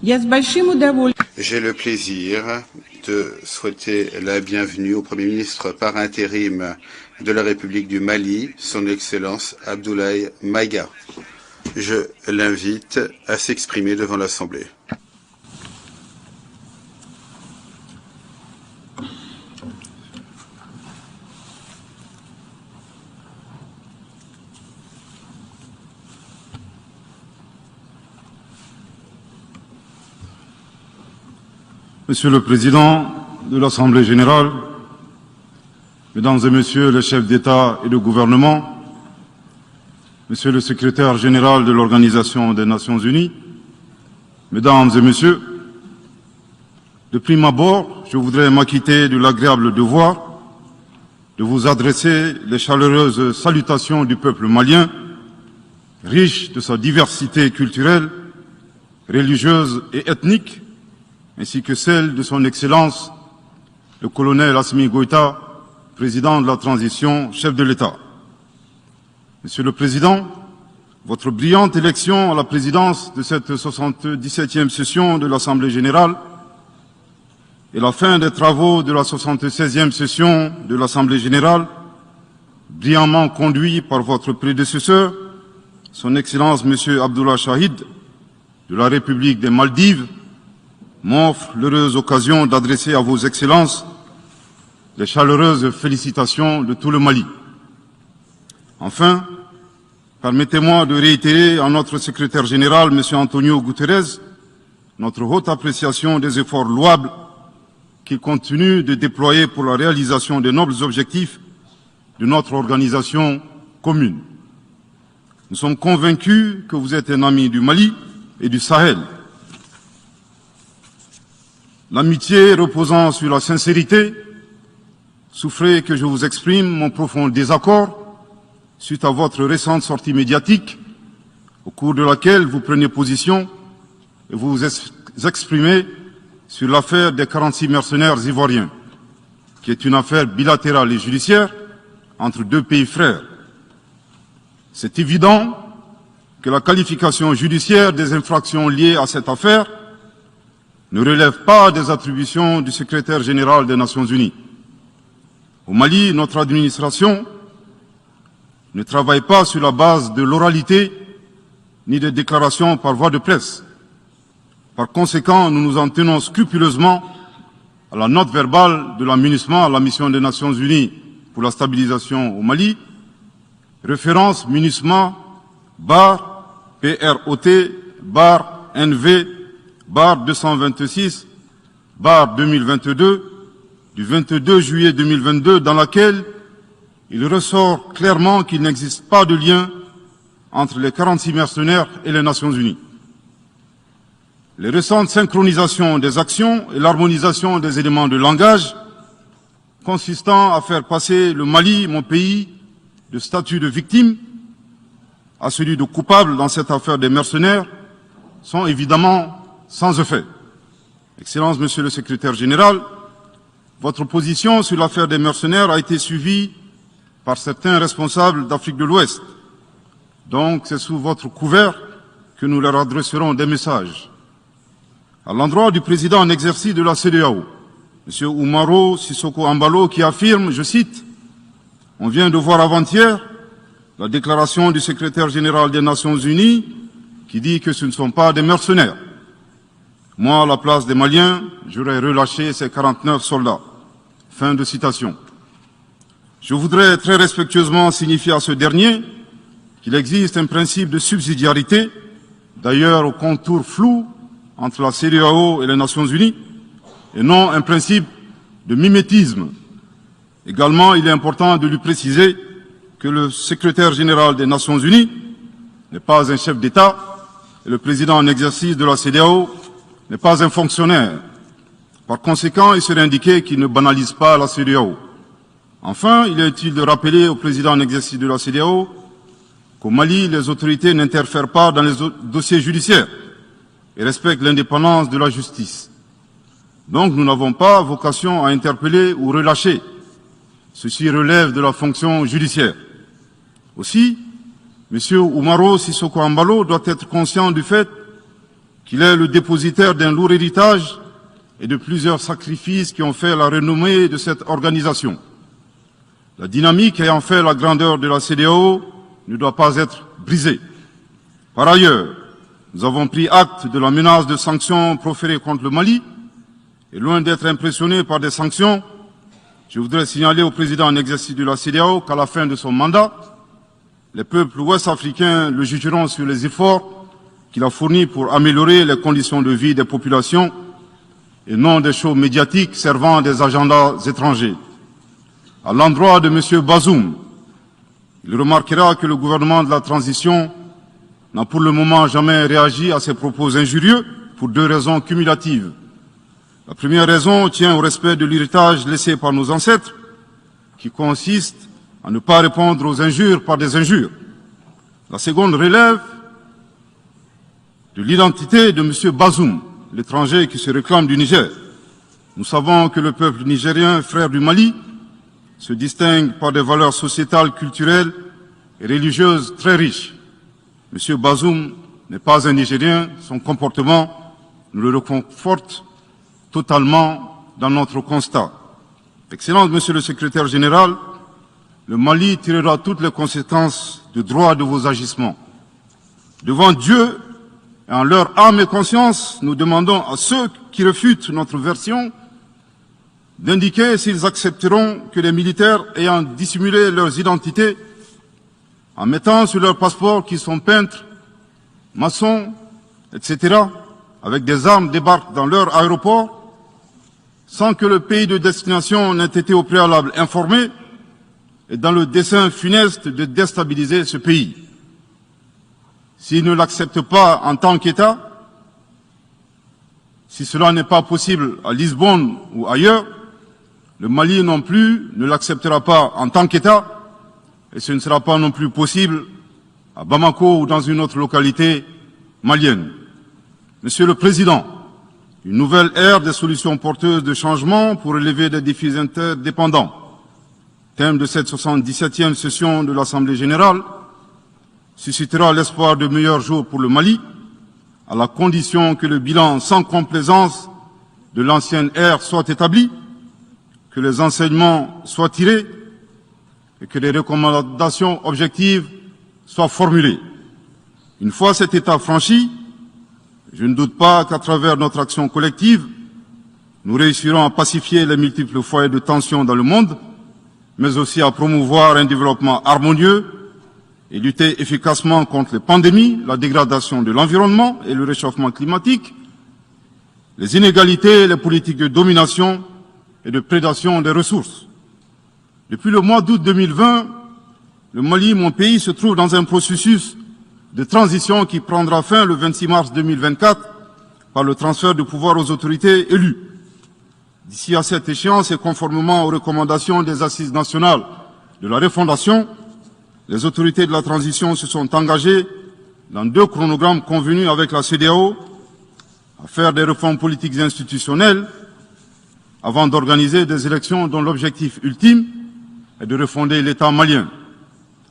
J'ai le plaisir de souhaiter la bienvenue au Premier ministre par intérim de la République du Mali, son Excellence Abdoulaye Maïga. Je l'invite à s'exprimer devant l'Assemblée. Monsieur le Président de l'Assemblée générale, Mesdames et Messieurs les chefs d'État et de gouvernement, Monsieur le Secrétaire général de l'Organisation des Nations unies, Mesdames et Messieurs, de prime abord, je voudrais m'acquitter de l'agréable devoir de vous adresser les chaleureuses salutations du peuple malien, riche de sa diversité culturelle, religieuse et ethnique, ainsi que celle de son Excellence, le colonel Assimi Goïta, président de la transition, chef de l'État. Monsieur le Président, votre brillante élection à la présidence de cette 77e session de l'Assemblée générale et la fin des travaux de la 76e session de l'Assemblée générale, brillamment conduit par votre prédécesseur, son Excellence Monsieur Abdullah Shahid, de la République des Maldives, m'offre l'heureuse occasion d'adresser à vos excellences les chaleureuses félicitations de tout le Mali. Enfin, permettez-moi de réitérer à notre secrétaire général, M. Antonio Guterres, notre haute appréciation des efforts louables qu'il continue de déployer pour la réalisation des nobles objectifs de notre organisation commune. Nous sommes convaincus que vous êtes un ami du Mali et du Sahel. L'amitié reposant sur la sincérité, souffrez que je vous exprime mon profond désaccord suite à votre récente sortie médiatique, au cours de laquelle vous prenez position et vous vous exprimez sur l'affaire des 46 mercenaires ivoiriens, qui est une affaire bilatérale et judiciaire entre deux pays frères. C'est évident que la qualification judiciaire des infractions liées à cette affaire ne relève pas des attributions du secrétaire général des Nations unies. Au Mali, notre administration ne travaille pas sur la base de l'oralité ni des déclarations par voie de presse. Par conséquent, nous nous en tenons scrupuleusement à la note verbale de la MINUSMA, la mission des Nations unies pour la stabilisation au Mali, référence MINUSMA bar PROT bar NV bar 226 bar 2022 du 22 juillet 2022 dans laquelle il ressort clairement qu'il n'existe pas de lien entre les 46 mercenaires et les Nations unies. Les récentes synchronisations des actions et l'harmonisation des éléments de langage consistant à faire passer le Mali, mon pays, de statut de victime à celui de coupable dans cette affaire des mercenaires sont évidemment sans effet. Excellence, Monsieur le Secrétaire général, votre position sur l'affaire des mercenaires a été suivie par certains responsables d'Afrique de l'Ouest. Donc, c'est sous votre couvert que nous leur adresserons des messages. À l'endroit du président en exercice de la CEDEAO, M. Umaro Sissoko Embalo, qui affirme, je cite, « On vient de voir avant-hier la déclaration du secrétaire général des Nations unies qui dit que ce ne sont pas des mercenaires. Moi, à la place des Maliens, j'aurais relâché ces 49 soldats. » Fin de citation. Je voudrais très respectueusement signifier à ce dernier qu'il existe un principe de subsidiarité, d'ailleurs au contour flou entre la CEDEAO et les Nations unies, et non un principe de mimétisme. Également, il est important de lui préciser que le secrétaire général des Nations unies n'est pas un chef d'État et le président en exercice de la CEDEAO n'est pas un fonctionnaire. Par conséquent, il serait indiqué qu'il ne banalise pas la CEDEAO. Enfin, il est utile de rappeler au président en exercice de la CEDEAO qu'au Mali, les autorités n'interfèrent pas dans les dossiers judiciaires et respectent l'indépendance de la justice. Donc, nous n'avons pas vocation à interpeller ou relâcher. Ceci relève de la fonction judiciaire. Aussi, M. Umaro Sissoko Embalo doit être conscient du fait qu'il est le dépositaire d'un lourd héritage et de plusieurs sacrifices qui ont fait la renommée de cette organisation. La dynamique ayant fait la grandeur de la CEDEAO ne doit pas être brisée. Par ailleurs, nous avons pris acte de la menace de sanctions proférées contre le Mali, et loin d'être impressionnés par des sanctions, je voudrais signaler au président en exercice de la CEDEAO qu'à la fin de son mandat, les peuples ouest-africains le jugeront sur les efforts qu'il a fournis pour améliorer les conditions de vie des populations et non des shows médiatiques servant des agendas étrangers. À l'endroit de M. Bazoum, il remarquera que le gouvernement de la transition n'a pour le moment jamais réagi à ces propos injurieux pour deux raisons cumulatives. La première raison tient au respect de l'héritage laissé par nos ancêtres, qui consiste à ne pas répondre aux injures par des injures. La seconde relève de l'identité de M. Bazoum, l'étranger qui se réclame du Niger. Nous savons que le peuple nigérien, frère du Mali, se distingue par des valeurs sociétales, culturelles et religieuses très riches. M. Bazoum n'est pas un Nigérien, son comportement nous le reconforte totalement dans notre constat. Excellence, Monsieur le Secrétaire général, le Mali tirera toutes les conséquences de droit de vos agissements. Devant Dieu et en leur âme et conscience, nous demandons à ceux qui refutent notre version d'indiquer s'ils accepteront que les militaires ayant dissimulé leurs identités en mettant sur leur passeport qu'ils sont peintres, maçons, etc., avec des armes débarquent dans leur aéroport sans que le pays de destination n'ait été au préalable informé et dans le dessein funeste de déstabiliser ce pays. S'ils ne l'acceptent pas en tant qu'État, si cela n'est pas possible à Lisbonne ou ailleurs, le Mali non plus ne l'acceptera pas en tant qu'État et ce ne sera pas non plus possible à Bamako ou dans une autre localité malienne. Monsieur le Président, une nouvelle ère des solutions porteuses de changement pour relever des défis interdépendants. Thème de cette 77e session de l'Assemblée générale, suscitera l'espoir de meilleurs jours pour le Mali, à la condition que le bilan sans complaisance de l'ancienne ère soit établi, que les enseignements soient tirés et que les recommandations objectives soient formulées. Une fois cet état franchi, je ne doute pas qu'à travers notre action collective, nous réussirons à pacifier les multiples foyers de tension dans le monde, mais aussi à promouvoir un développement harmonieux et lutter efficacement contre les pandémies, la dégradation de l'environnement et le réchauffement climatique, les inégalités, les politiques de domination et de prédation des ressources. Depuis le mois d'août 2020, le Mali, mon pays, se trouve dans un processus de transition qui prendra fin le 26 mars 2024 par le transfert de pouvoir aux autorités élues. D'ici à cette échéance et conformément aux recommandations des assises nationales de la refondation, les autorités de la transition se sont engagées dans deux chronogrammes convenus avec la CEDEAO à faire des réformes politiques et institutionnelles avant d'organiser des élections dont l'objectif ultime est de refonder l'État malien,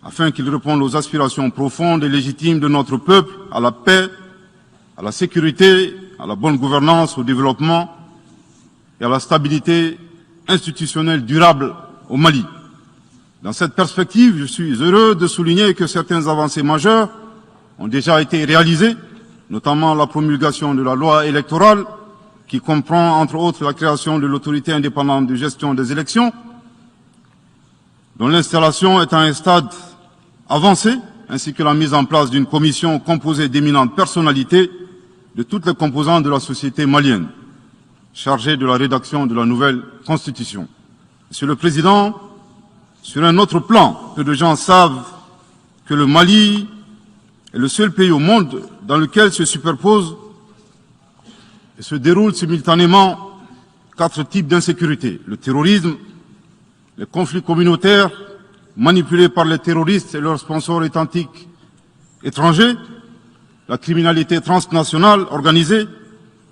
afin qu'il réponde aux aspirations profondes et légitimes de notre peuple à la paix, à la sécurité, à la bonne gouvernance, au développement et à la stabilité institutionnelle durable au Mali. Dans cette perspective, je suis heureux de souligner que certaines avancées majeures ont déjà été réalisées, notamment la promulgation de la loi électorale, qui comprend entre autres la création de l'autorité indépendante de gestion des élections, dont l'installation est à un stade avancé, ainsi que la mise en place d'une commission composée d'éminentes personnalités de toutes les composantes de la société malienne, chargée de la rédaction de la nouvelle Constitution. Monsieur le Président, sur un autre plan, peu de gens savent que le Mali est le seul pays au monde dans lequel se superposent et se déroulent simultanément 4 types d'insécurité: le terrorisme, les conflits communautaires manipulés par les terroristes et leurs sponsors étatiques étrangers, la criminalité transnationale organisée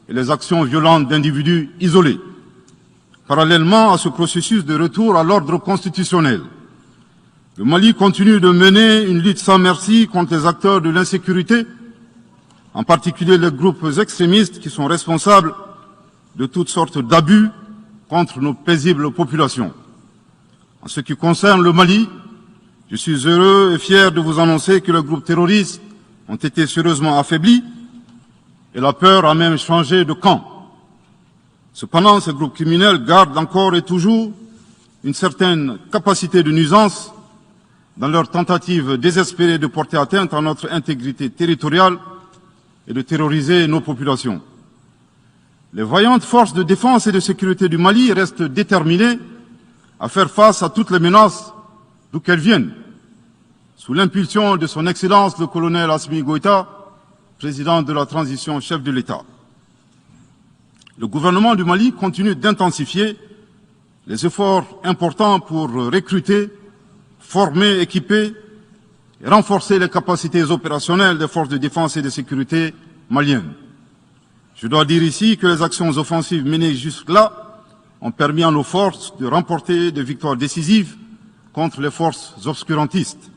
et les actions violentes d'individus isolés. Parallèlement à ce processus de retour à l'ordre constitutionnel, le Mali continue de mener une lutte sans merci contre les acteurs de l'insécurité en particulier les groupes extrémistes qui sont responsables de toutes sortes d'abus contre nos paisibles populations. En ce qui concerne le Mali, je suis heureux et fier de vous annoncer que les groupes terroristes ont été sérieusement affaiblis et la peur a même changé de camp. Cependant, ces groupes criminels gardent encore et toujours une certaine capacité de nuisance dans leur tentative désespérée de porter atteinte à notre intégrité territoriale et de terroriser nos populations. Les vaillantes forces de défense et de sécurité du Mali restent déterminées à faire face à toutes les menaces d'où qu'elles viennent, sous l'impulsion de son Excellence le colonel Assimi Goïta, président de la transition, chef de l'État. Le gouvernement du Mali continue d'intensifier les efforts importants pour recruter, former, équiper et renforcer les capacités opérationnelles des forces de défense et de sécurité maliennes. Je dois dire ici que les actions offensives menées jusque-là ont permis à nos forces de remporter des victoires décisives contre les forces obscurantistes.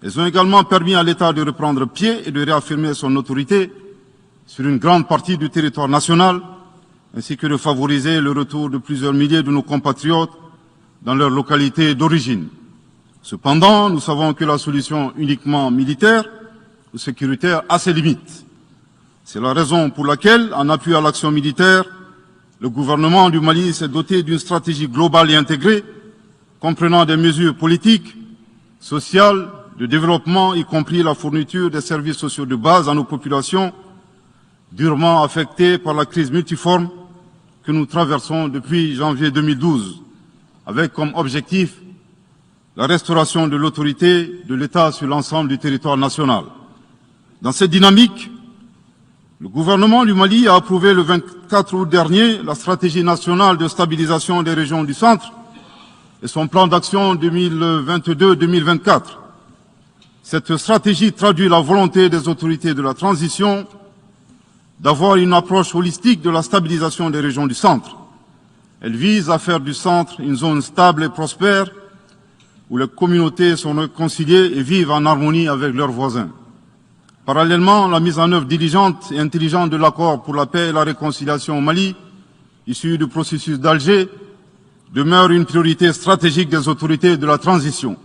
Elles ont également permis à l'État de reprendre pied et de réaffirmer son autorité sur une grande partie du territoire national, ainsi que de favoriser le retour de plusieurs milliers de nos compatriotes dans leur localité d'origine. Cependant, nous savons que la solution uniquement militaire ou sécuritaire a ses limites. C'est la raison pour laquelle, en appui à l'action militaire, le gouvernement du Mali s'est doté d'une stratégie globale et intégrée, comprenant des mesures politiques, sociales, de développement, y compris la fourniture des services sociaux de base à nos populations, durement affectées par la crise multiforme que nous traversons depuis janvier 2012, avec comme objectif la restauration de l'autorité de l'État sur l'ensemble du territoire national. Dans cette dynamique, le gouvernement du Mali a approuvé le 24 août dernier la stratégie nationale de stabilisation des régions du centre et son plan d'action 2022-2024. Cette stratégie traduit la volonté des autorités de la transition d'avoir une approche holistique de la stabilisation des régions du centre. Elle vise à faire du centre une zone stable et prospère où les communautés sont réconciliées et vivent en harmonie avec leurs voisins. Parallèlement, la mise en œuvre diligente et intelligente de l'accord pour la paix et la réconciliation au Mali, issu du processus d'Alger, demeure une priorité stratégique des autorités de la transition.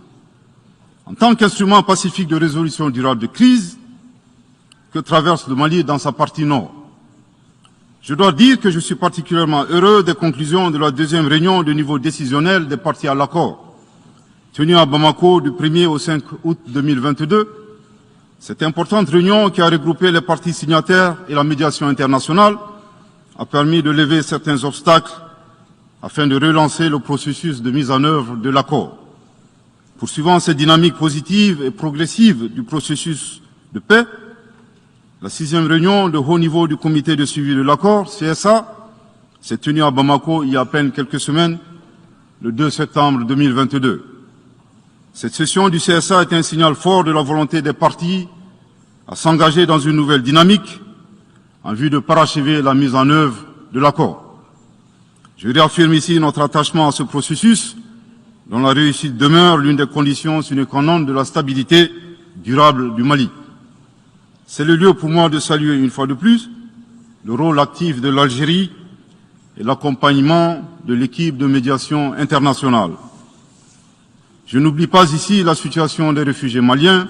En tant qu'instrument pacifique de résolution durable de crise que traverse le Mali dans sa partie nord, je dois dire que je suis particulièrement heureux des conclusions de la deuxième réunion de niveau décisionnel des parties à l'accord, tenue à Bamako du 1er au 5 août 2022. Cette importante réunion qui a regroupé les parties signataires et la médiation internationale a permis de lever certains obstacles afin de relancer le processus de mise en œuvre de l'accord. Poursuivant cette dynamique positive et progressive du processus de paix, la 6e réunion de haut niveau du comité de suivi de l'accord, CSA, s'est tenue à Bamako il y a à peine quelques semaines, le 2 septembre 2022. Cette session du CSA est un signal fort de la volonté des parties à s'engager dans une nouvelle dynamique en vue de parachever la mise en œuvre de l'accord. Je réaffirme ici notre attachement à ce processus dont la réussite demeure l'une des conditions sine qua non de la stabilité durable du Mali. C'est le lieu pour moi de saluer une fois de plus le rôle actif de l'Algérie et l'accompagnement de l'équipe de médiation internationale. Je n'oublie pas ici la situation des réfugiés maliens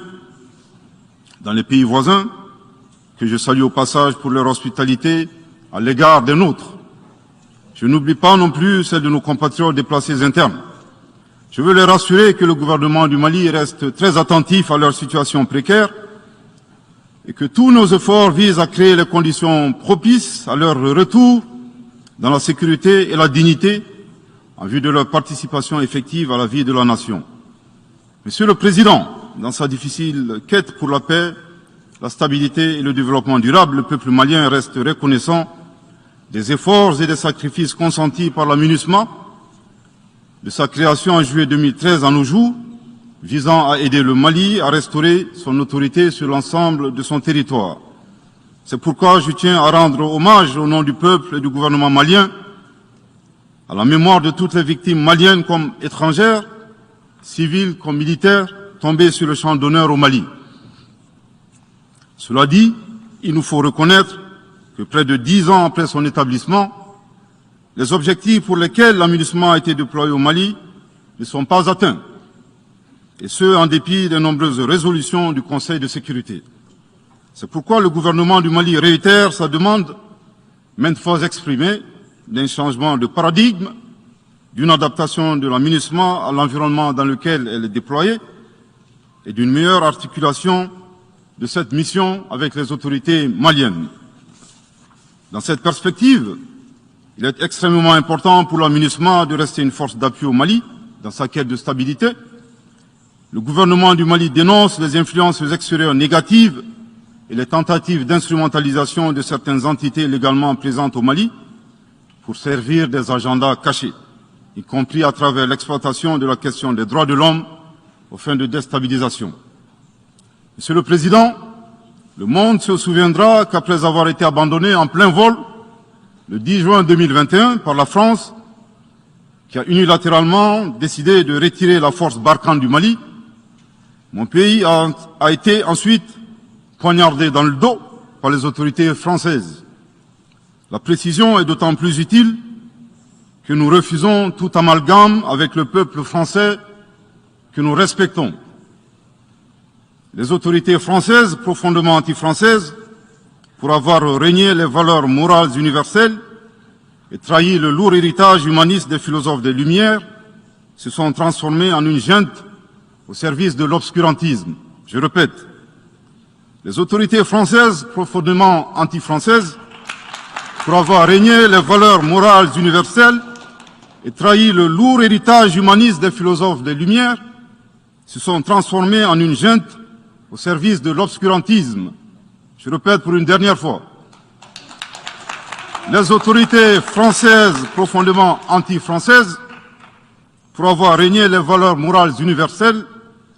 dans les pays voisins, que je salue au passage pour leur hospitalité à l'égard des nôtres. Je n'oublie pas non plus celle de nos compatriotes déplacés internes. Je veux les rassurer que le gouvernement du Mali reste très attentif à leur situation précaire et que tous nos efforts visent à créer les conditions propices à leur retour dans la sécurité et la dignité en vue de leur participation effective à la vie de la nation. Monsieur le Président, dans sa difficile quête pour la paix, la stabilité et le développement durable, le peuple malien reste reconnaissant des efforts et des sacrifices consentis par la MINUSMA, de sa création en juillet 2013 à nos jours, visant à aider le Mali à restaurer son autorité sur l'ensemble de son territoire. C'est pourquoi je tiens à rendre hommage au nom du peuple et du gouvernement malien à la mémoire de toutes les victimes maliennes comme étrangères, civiles comme militaires, tombées sur le champ d'honneur au Mali. Cela dit, il nous faut reconnaître que près de 10 ans après son établissement, les objectifs pour lesquels la MINUSMA a été déployé au Mali ne sont pas atteints, et ce, en dépit des nombreuses résolutions du Conseil de sécurité. C'est pourquoi le gouvernement du Mali réitère sa demande, maintes fois exprimée, d'un changement de paradigme, d'une adaptation de la MINUSMA à l'environnement dans lequel elle est déployée et d'une meilleure articulation de cette mission avec les autorités maliennes. Dans cette perspective, il est extrêmement important pour la MINUSMA de rester une force d'appui au Mali dans sa quête de stabilité. Le gouvernement du Mali dénonce les influences extérieures négatives et les tentatives d'instrumentalisation de certaines entités légalement présentes au Mali pour servir des agendas cachés, y compris à travers l'exploitation de la question des droits de l'homme aux fins de déstabilisation. Monsieur le Président, le monde se souviendra qu'après avoir été abandonné en plein vol le 10 juin 2021 par la France, qui a unilatéralement décidé de retirer la force Barkhane du Mali, mon pays a été ensuite poignardé dans le dos par les autorités françaises. La précision est d'autant plus utile que nous refusons tout amalgame avec le peuple français que nous respectons. Les autorités françaises, profondément anti-françaises, pour avoir régné les valeurs morales universelles et trahi le lourd héritage humaniste des philosophes des Lumières, se sont transformées en une junte au service de l'obscurantisme. Je répète, les autorités françaises, profondément anti-françaises, pour avoir régné les valeurs morales universelles et trahi le lourd héritage humaniste des philosophes des Lumières, se sont transformées en une junte au service de l'obscurantisme. Je répète pour une dernière fois. Les autorités françaises, profondément anti-françaises, pour avoir régné les valeurs morales universelles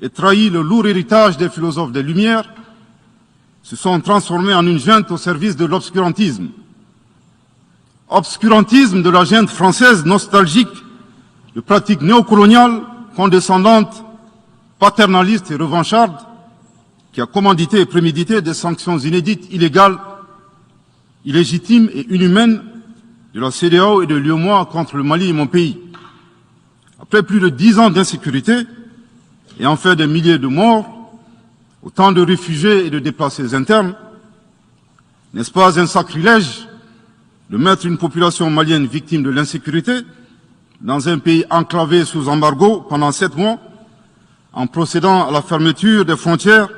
et trahi le lourd héritage des philosophes des Lumières, se sont transformées en une junte au service de l'obscurantisme. Obscurantisme de la junte française nostalgique de pratiques néocoloniales, condescendantes, paternalistes et revanchardes, qui a commandité et prémédité des sanctions inédites, illégales, illégitimes et inhumaines de la CEDEAO et de l'UEMOA contre le Mali et mon pays. Après plus de 10 ans d'insécurité et en fait des milliers de morts, autant de réfugiés et de déplacés internes, n'est-ce pas un sacrilège de mettre une population malienne victime de l'insécurité dans un pays enclavé sous embargo pendant 7 mois, en procédant à la fermeture des frontières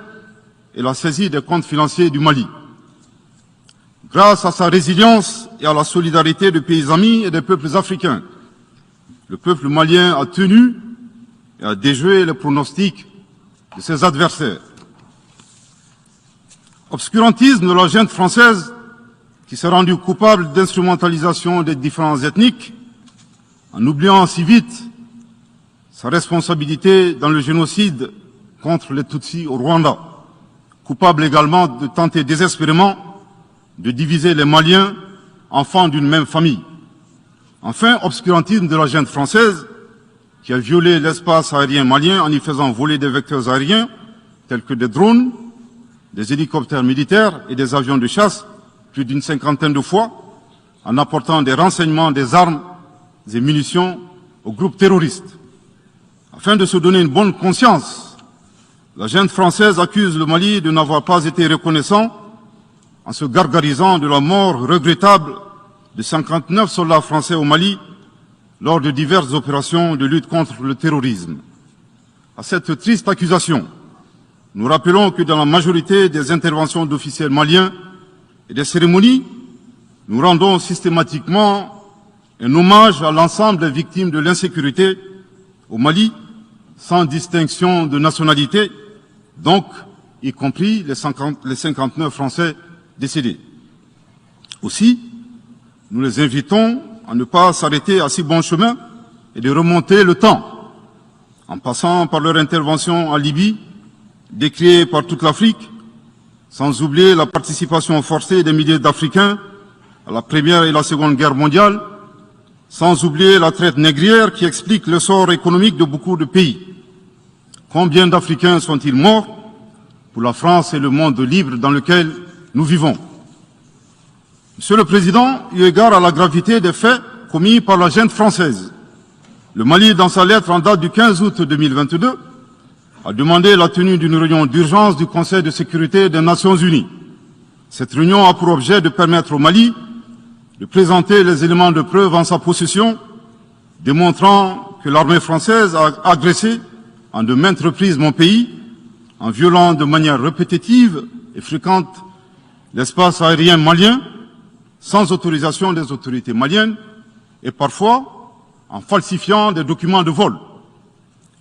et la saisie des comptes financiers du Mali. Grâce à sa résilience et à la solidarité de pays amis et des peuples africains, le peuple malien a tenu et a déjoué les pronostics de ses adversaires. Obscurantisme de la junte française qui s'est rendue coupable d'instrumentalisation des différences ethniques, en oubliant si vite sa responsabilité dans le génocide contre les Tutsis au Rwanda, coupable également de tenter désespérément de diviser les Maliens, enfants d'une même famille. Enfin, obscurantisme de la junte française qui a violé l'espace aérien malien en y faisant voler des vecteurs aériens tels que des drones, des hélicoptères militaires et des avions de chasse plus d'une 50aine de fois, en apportant des renseignements, des armes et munitions aux groupes terroristes. Afin de se donner une bonne conscience, la junte française accuse le Mali de n'avoir pas été reconnaissant en se gargarisant de la mort regrettable de 59 soldats français au Mali lors de diverses opérations de lutte contre le terrorisme. À cette triste accusation, nous rappelons que dans la majorité des interventions d'officiels maliens et des cérémonies, nous rendons systématiquement un hommage à l'ensemble des victimes de l'insécurité au Mali, sans distinction de nationalité, donc y compris les 59 Français décédés. Aussi, nous les invitons à ne pas s'arrêter à si bon chemin et de remonter le temps, en passant par leur intervention en Libye, décriée par toute l'Afrique, sans oublier la participation forcée des milliers d'Africains à la Première et la Seconde Guerre mondiale, sans oublier la traite négrière qui explique le sort économique de beaucoup de pays. Combien d'Africains sont-ils morts pour la France et le monde libre dans lequel nous nous vivons. Monsieur le Président, eu égard à la gravité des faits commis par la junte française, le Mali, dans sa lettre en date du 15 août 2022, a demandé la tenue d'une réunion d'urgence du Conseil de sécurité des Nations Unies. Cette réunion a pour objet de permettre au Mali de présenter les éléments de preuve en sa possession, démontrant que l'armée française a agressé en de maintes reprises mon pays, en violant de manière répétitive et fréquente l'espace aérien malien, sans autorisation des autorités maliennes, et parfois en falsifiant des documents de vol.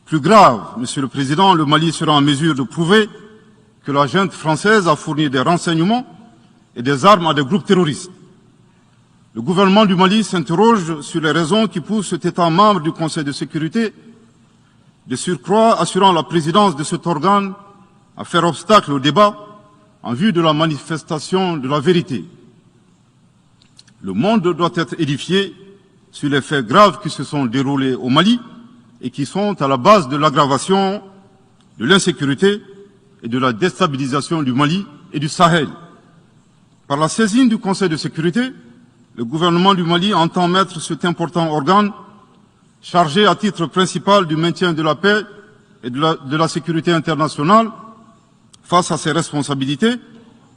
Plus grave, Monsieur le Président, le Mali sera en mesure de prouver que la junte française a fourni des renseignements et des armes à des groupes terroristes. Le gouvernement du Mali s'interroge sur les raisons qui poussent cet État membre du Conseil de sécurité, de surcroît assurant la présidence de cet organe, à faire obstacle au débat en vue de la manifestation de la vérité. Le monde doit être édifié sur les faits graves qui se sont déroulés au Mali et qui sont à la base de l'aggravation de l'insécurité et de la déstabilisation du Mali et du Sahel. Par la saisine du Conseil de sécurité, le gouvernement du Mali entend mettre cet important organe chargé à titre principal du maintien de la paix et de la sécurité internationale face à ses responsabilités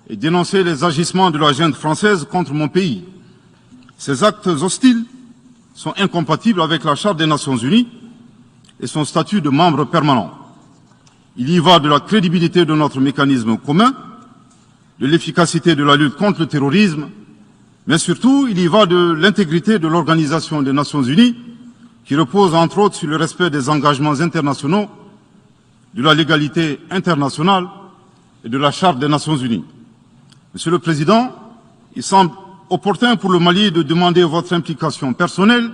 et dénoncer les agissements de la junte française contre mon pays. Ces actes hostiles sont incompatibles avec la Charte des Nations Unies et son statut de membre permanent. Il y va de la crédibilité de notre mécanisme commun, de l'efficacité de la lutte contre le terrorisme, mais surtout, il y va de l'intégrité de l'Organisation des Nations Unies, qui repose entre autres sur le respect des engagements internationaux, de la légalité internationale et de la Charte des Nations Unies. Monsieur le Président, il semble opportun pour le Mali de demander votre implication personnelle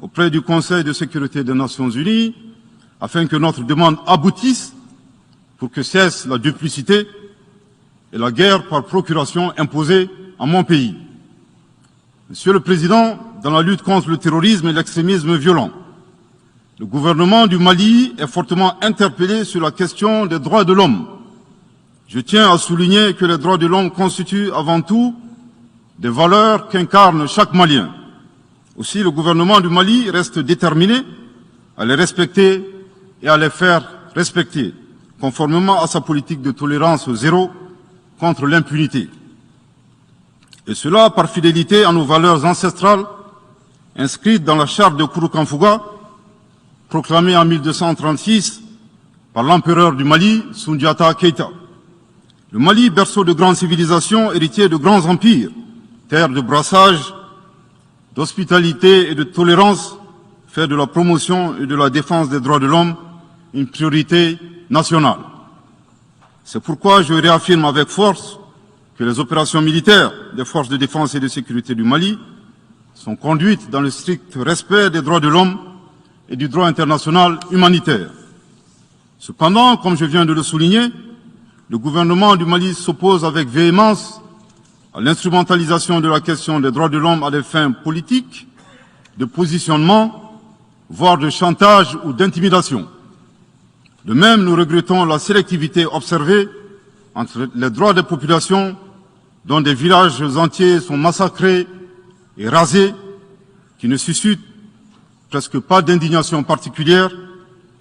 auprès du Conseil de sécurité des Nations Unies afin que notre demande aboutisse pour que cesse la duplicité et la guerre par procuration imposée à mon pays. Monsieur le Président, dans la lutte contre le terrorisme et l'extrémisme violent, le gouvernement du Mali est fortement interpellé sur la question des droits de l'homme. Je tiens à souligner que les droits de l'homme constituent avant tout des valeurs qu'incarne chaque Malien. Aussi, le gouvernement du Mali reste déterminé à les respecter et à les faire respecter, conformément à sa politique de tolérance zéro contre l'impunité. Et cela par fidélité à nos valeurs ancestrales inscrites dans la charte de Kouroukanfouga, proclamée en 1236 par l'empereur du Mali, Soundiata Keïta. Le Mali, berceau de grandes civilisations, héritier de grands empires, terre de brassage, d'hospitalité et de tolérance, fait de la promotion et de la défense des droits de l'homme une priorité nationale. C'est pourquoi je réaffirme avec force que les opérations militaires des forces de défense et de sécurité du Mali sont conduites dans le strict respect des droits de l'homme et du droit international humanitaire. Cependant, comme je viens de le souligner, le gouvernement du Mali s'oppose avec véhémence à l'instrumentalisation de la question des droits de l'homme à des fins politiques, de positionnement, voire de chantage ou d'intimidation. De même, nous regrettons la sélectivité observée entre les droits des populations dont des villages entiers sont massacrés et rasés, qui ne suscitent presque pas d'indignation particulière,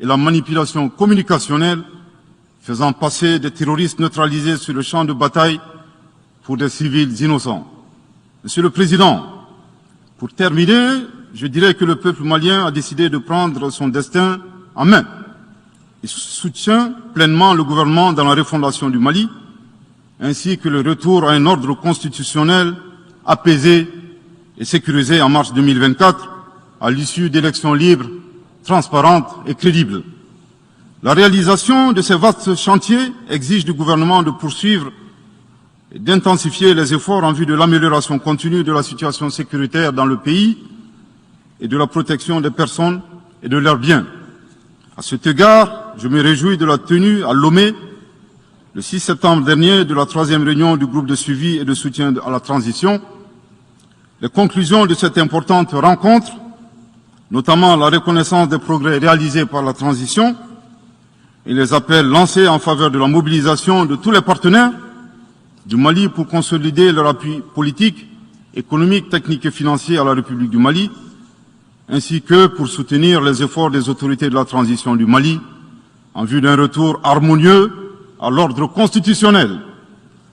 et la manipulation communicationnelle faisant passer des terroristes neutralisés sur le champ de bataille pour des civils innocents. Monsieur le Président, pour terminer, je dirais que le peuple malien a décidé de prendre son destin en main. Il soutient pleinement le gouvernement dans la refondation du Mali, ainsi que le retour à un ordre constitutionnel apaisé et sécurisé en mars 2024, à l'issue d'élections libres, transparentes et crédibles. La réalisation de ces vastes chantiers exige du gouvernement de poursuivre et d'intensifier les efforts en vue de l'amélioration continue de la situation sécuritaire dans le pays et de la protection des personnes et de leurs biens. À cet égard, je me réjouis de la tenue à Lomé, le 6 septembre dernier, de la 3e réunion du groupe de suivi et de soutien à la transition. Les conclusions de cette importante rencontre, notamment la reconnaissance des progrès réalisés par la transition et les appels lancés en faveur de la mobilisation de tous les partenaires, du Mali pour consolider leur appui politique, économique, technique et financier à la République du Mali, ainsi que pour soutenir les efforts des autorités de la transition du Mali en vue d'un retour harmonieux à l'ordre constitutionnel.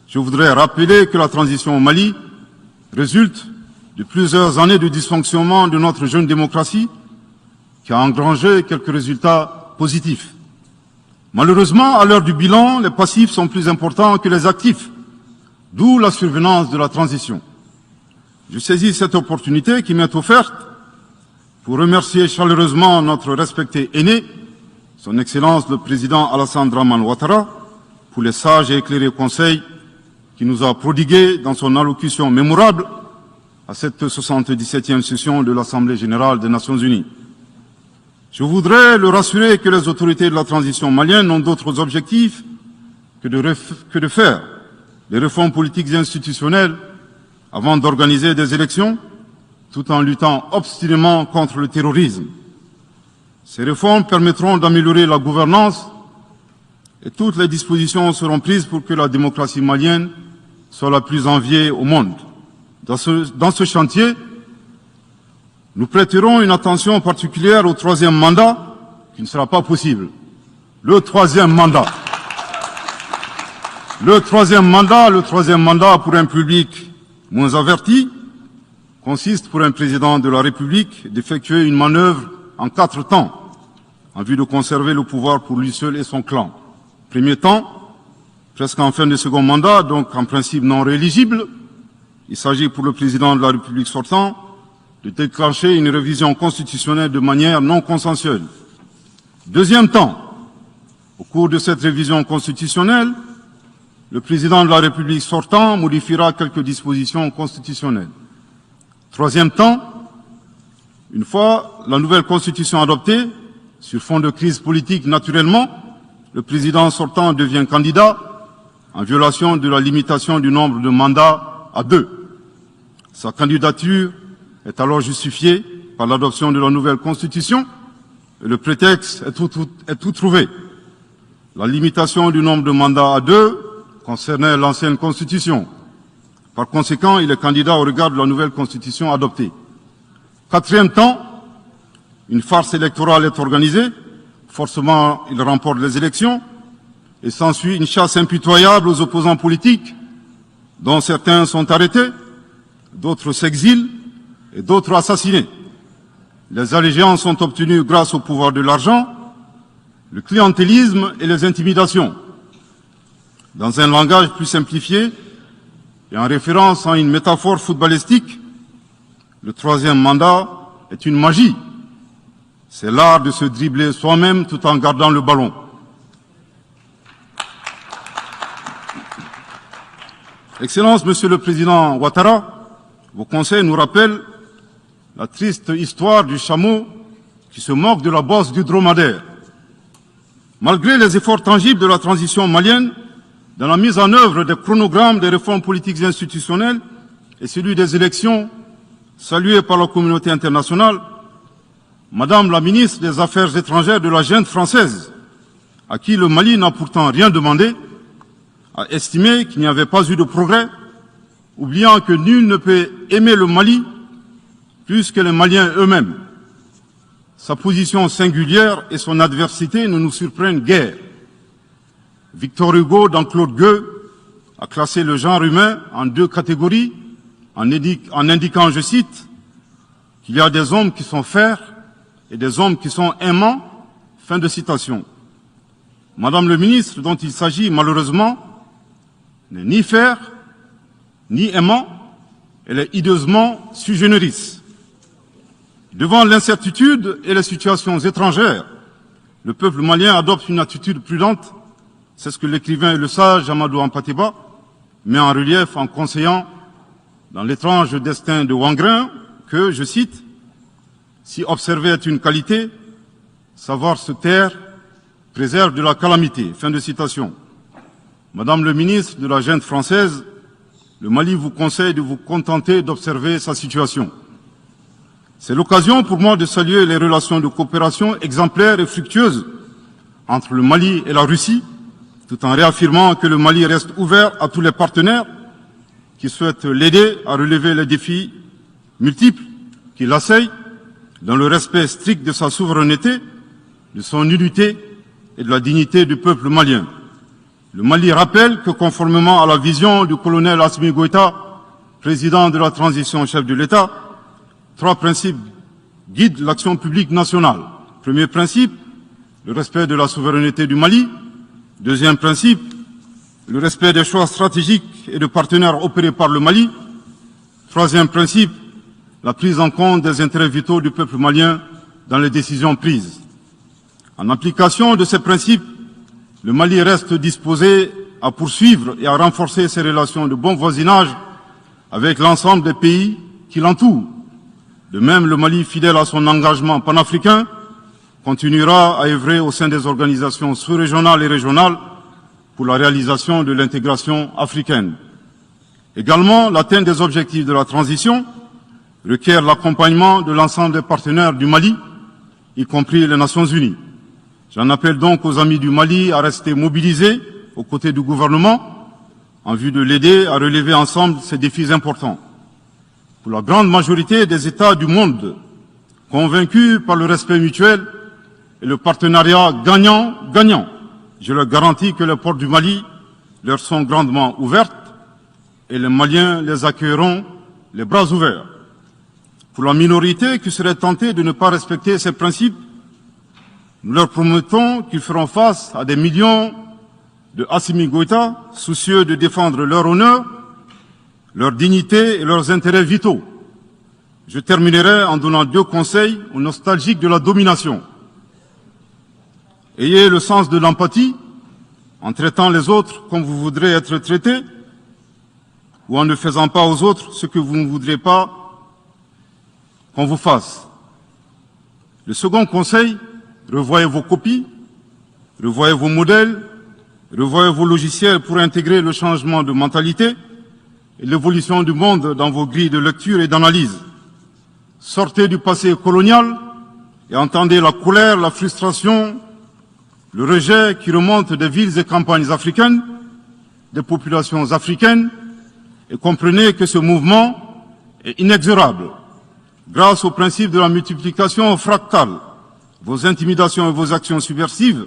Je voudrais rappeler que la transition au Mali résulte de plusieurs années de dysfonctionnement de notre jeune démocratie qui a engrangé quelques résultats positifs. Malheureusement, à l'heure du bilan, les passifs sont plus importants que les actifs, d'où la survenance de la transition. Je saisis cette opportunité qui m'est offerte pour remercier chaleureusement notre respecté aîné, son Excellence le Président Alassane Dramane Ouattara, pour les sages et éclairés conseils qu'il nous a prodigués dans son allocution mémorable à cette 77e session de l'Assemblée générale des Nations unies. Je voudrais le rassurer que les autorités de la transition malienne n'ont d'autres objectifs que de faire des réformes politiques et institutionnelles avant d'organiser des élections, tout en luttant obstinément contre le terrorisme. Ces réformes permettront d'améliorer la gouvernance et toutes les dispositions seront prises pour que la démocratie malienne soit la plus enviée au monde. Dans ce chantier, nous prêterons une attention particulière au troisième mandat, qui ne sera pas possible. Le troisième mandat pour un public moins averti consiste pour un président de la République d'effectuer une manœuvre en 4 temps, en vue de conserver le pouvoir pour lui seul et son clan. Premier temps, presque en fin de second mandat, donc en principe non rééligible, il s'agit pour le président de la République sortant de déclencher une révision constitutionnelle de manière non consensuelle. Deuxième temps, au cours de cette révision constitutionnelle, le président de la République sortant modifiera quelques dispositions constitutionnelles. Troisième temps, une fois la nouvelle constitution adoptée, sur fond de crise politique naturellement, le président sortant devient candidat en violation de la limitation du nombre de mandats à 2. Sa candidature est alors justifiée par l'adoption de la nouvelle constitution et le prétexte est tout trouvé. La limitation du nombre de mandats à 2 concernait l'ancienne constitution. Par conséquent, il est candidat au regard de la nouvelle constitution adoptée. Quatrième temps, une farce électorale est organisée. Forcément, il remporte les élections et s'ensuit une chasse impitoyable aux opposants politiques, dont certains sont arrêtés, d'autres s'exilent et d'autres assassinés. Les allégeances sont obtenues grâce au pouvoir de l'argent, le clientélisme et les intimidations. Dans un langage plus simplifié et en référence à une métaphore footballistique, le troisième mandat est une magie. C'est l'art de se dribbler soi-même tout en gardant le ballon. Excellence, Monsieur le Président Ouattara, vos conseils nous rappellent la triste histoire du chameau qui se moque de la bosse du dromadaire. Malgré les efforts tangibles de la transition malienne, dans la mise en œuvre des chronogrammes des réformes politiques et institutionnelles et celui des élections, salués par la communauté internationale, Madame la ministre des Affaires étrangères de la junte française, à qui le Mali n'a pourtant rien demandé, a estimé qu'il n'y avait pas eu de progrès, oubliant que nul ne peut aimer le Mali plus que les Maliens eux-mêmes. Sa position singulière et son adversité ne nous surprennent guère. Victor Hugo, dans Claude Gueux, a classé le genre humain en 2 catégories, en indiquant, je cite, qu'il y a des hommes qui sont fers et des hommes qui sont aimants. Fin de citation. Madame le ministre, dont il s'agit malheureusement, n'est ni fer, ni aimant, elle est hideusement sui generis. Devant l'incertitude et les situations étrangères, le peuple malien adopte une attitude prudente. C'est ce que l'écrivain et le sage Amadou Hampâté-Bâ met en relief en conseillant dans l'étrange destin de Wangrin que, je cite, « Si observer est une qualité, savoir se taire préserve de la calamité ». Fin de citation. Madame le ministre de la junte française, le Mali vous conseille de vous contenter d'observer sa situation. C'est l'occasion pour moi de saluer les relations de coopération exemplaires et fructueuses entre le Mali et la Russie, tout en réaffirmant que le Mali reste ouvert à tous les partenaires qui souhaitent l'aider à relever les défis multiples qui l'assaillent, dans le respect strict de sa souveraineté, de son unité et de la dignité du peuple malien. Le Mali rappelle que conformément à la vision du colonel Assimi Goïta, président de la transition chef de l'État, 3 principes guident l'action publique nationale. Premier principe, le respect de la souveraineté du Mali. Deuxième principe, le respect des choix stratégiques et de partenaires opérés par le Mali. Troisième principe, la prise en compte des intérêts vitaux du peuple malien dans les décisions prises. En application de ces principes, le Mali reste disposé à poursuivre et à renforcer ses relations de bon voisinage avec l'ensemble des pays qui l'entourent. De même, le Mali, fidèle à son engagement panafricain, continuera à œuvrer au sein des organisations sous-régionales et régionales pour la réalisation de l'intégration africaine. Également, l'atteinte des objectifs de la transition requiert l'accompagnement de l'ensemble des partenaires du Mali, y compris les Nations Unies. J'en appelle donc aux amis du Mali à rester mobilisés aux côtés du gouvernement en vue de l'aider à relever ensemble ces défis importants. Pour la grande majorité des États du monde, convaincus par le respect mutuel et le partenariat gagnant-gagnant, je leur garantis que les portes du Mali leur sont grandement ouvertes et les Maliens les accueilleront les bras ouverts. Pour la minorité qui serait tentée de ne pas respecter ces principes, nous leur promettons qu'ils feront face à des millions de Assimi Goïta, soucieux de défendre leur honneur, leur dignité et leurs intérêts vitaux. Je terminerai en donnant 2 conseils aux nostalgiques de la domination. Ayez le sens de l'empathie en traitant les autres comme vous voudrez être traités ou en ne faisant pas aux autres ce que vous ne voudrez pas qu'on vous fasse. Le second conseil, revoyez vos copies, revoyez vos modèles, revoyez vos logiciels pour intégrer le changement de mentalité et l'évolution du monde dans vos grilles de lecture et d'analyse. Sortez du passé colonial et entendez la colère, la frustration, le rejet qui remonte des villes et campagnes africaines, des populations africaines, et comprenez que ce mouvement est inexorable. Grâce au principe de la multiplication fractale, vos intimidations et vos actions subversives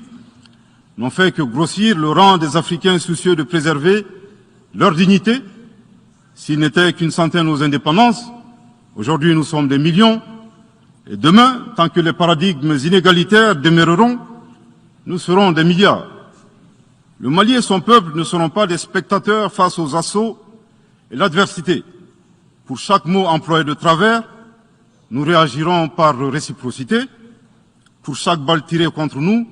n'ont fait que grossir le rang des Africains soucieux de préserver leur dignité. S'il n'était qu'une centaine aux indépendances, aujourd'hui nous sommes des millions, et demain, tant que les paradigmes inégalitaires demeureront, nous serons des milliards. Le Mali et son peuple ne seront pas des spectateurs face aux assauts et l'adversité. Pour chaque mot employé de travers, nous réagirons par réciprocité. Pour chaque balle tirée contre nous,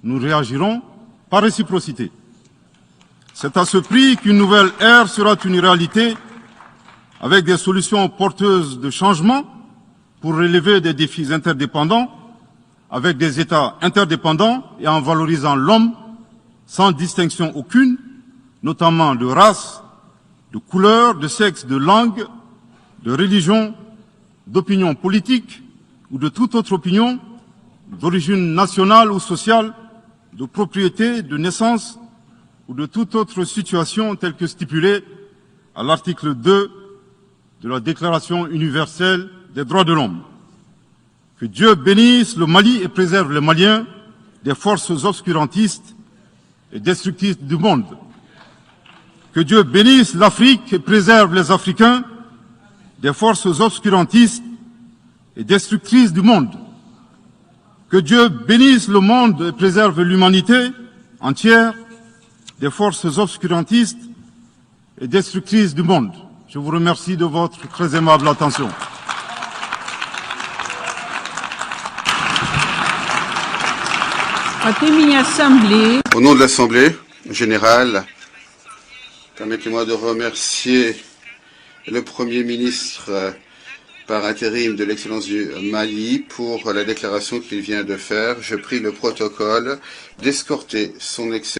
nous réagirons par réciprocité. C'est à ce prix qu'une nouvelle ère sera une réalité avec des solutions porteuses de changement pour relever des défis interdépendants, avec des États interdépendants et en valorisant l'homme sans distinction aucune, notamment de race, de couleur, de sexe, de langue, de religion, d'opinion politique ou de toute autre opinion, d'origine nationale ou sociale, de propriété, de naissance ou de toute autre situation telle que stipulée à l'article 2 de la Déclaration universelle des droits de l'homme. Que Dieu bénisse le Mali et préserve les Maliens des forces obscurantistes et destructrices du monde. Que Dieu bénisse l'Afrique et préserve les Africains des forces obscurantistes et destructrices du monde. Que Dieu bénisse le monde et préserve l'humanité entière des forces obscurantistes et destructrices du monde. Je vous remercie de votre très aimable attention. Au nom de l'Assemblée générale, permettez-moi de remercier le Premier ministre par intérim de l'Excellence du Mali pour la déclaration qu'il vient de faire. Je prie le protocole d'escorter son Excellence